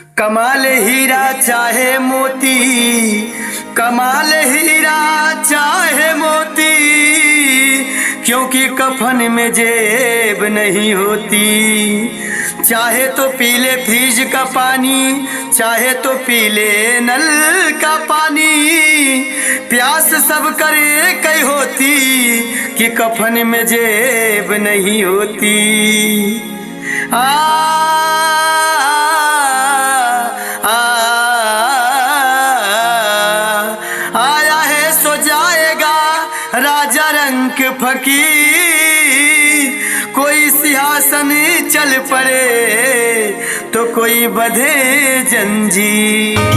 कमाल हीरा चाहे मोती, कमाल हीरा चाहे मोती, क्योंकि कफन में जेब नहीं होती। चाहे तो पी ले फ्रिज का पानी, चाहे तो पी ले नल का पानी, प्यास सब करे कई होती कि कफन में जेब नहीं होती। आया है सो जाएगा राजा रंग फकीर, कोई सिंहासन चल पड़े तो कोई बंधे जंजीर।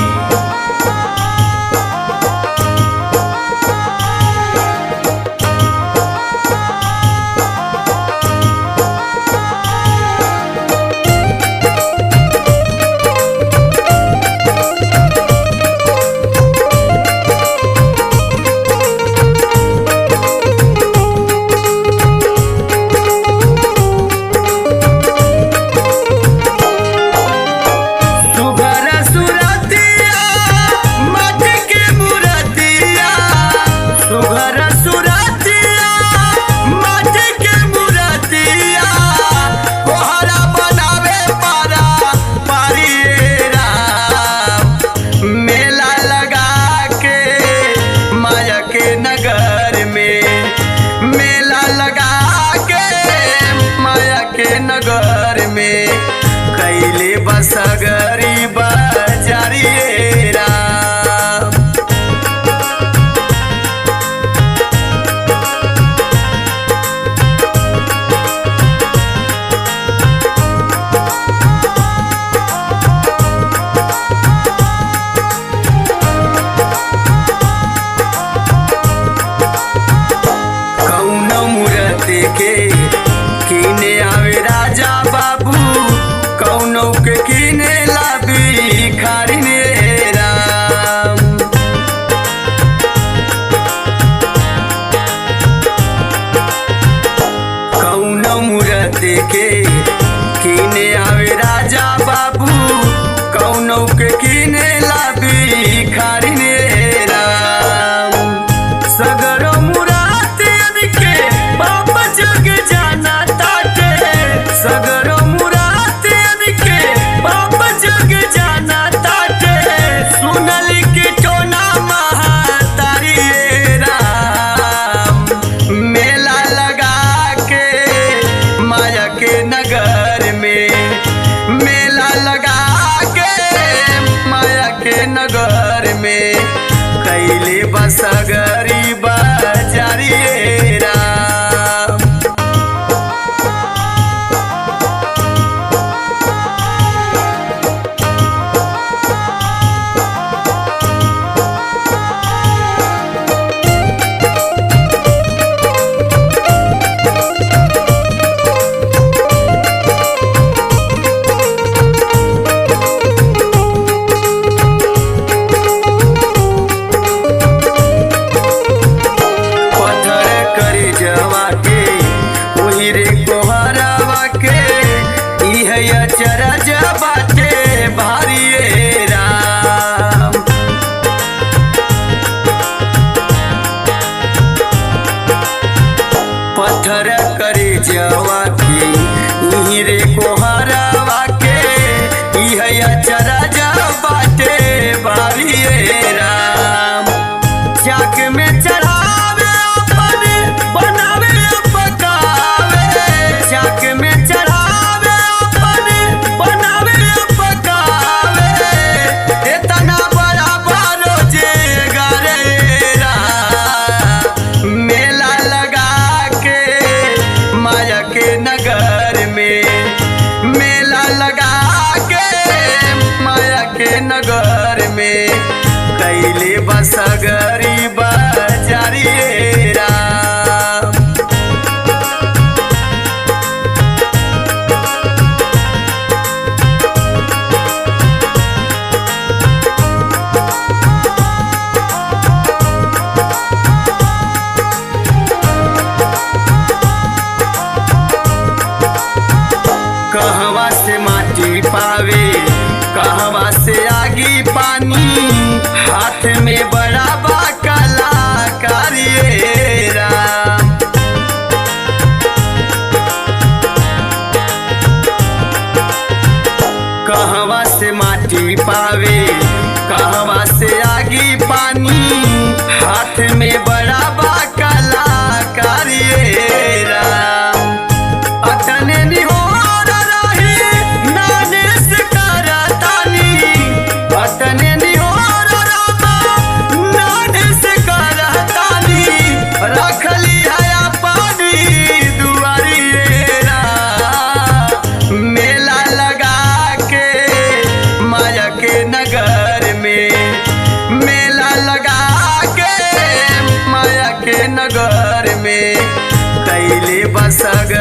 नगर में कैले बसगरी बाजारी राम। कौन मूरत के कीने आवे राजा बाबू, कौनों के कीने ला भिखारी ने राम। कौनों मूरत के कीने आवे राजा बाबू, कौनों के कीने ला भिखारी ने राम। सगरो मुराद के बाप जग जाना ताटे, सगरो मुराद के बाप जग जाना ताटे, सुनल की टोना महातारी राम। मेला लगा के माया के नगर में, मेला लगा के माया के नगर में कैले बसगरी बाजारी राम। चरज बाटे भारी राम। पत्थर करे जवा के रे कोहरवा के, चरज बाटे भारी राम। चाक में चढ़ावे अपन बनावे पकावे, चाक में नगर में कैले बसगरी बाजारी राम। कहवा से माटी पावे कहवा से आगी पानी हाथ में बड़ा बा कलाकारियरा। कहवा से माटी पावे कहवा से आगी पानी हाथ में बड़ा बा कलाकारियरा। अतने निहोर रही नाने से करतानी अतने निहोर रामा नाने से करतानी रखली है पानी दुआरियरा। मेला लगा के माया के नगर में मेला लगा के माया के नगर में कैले बसग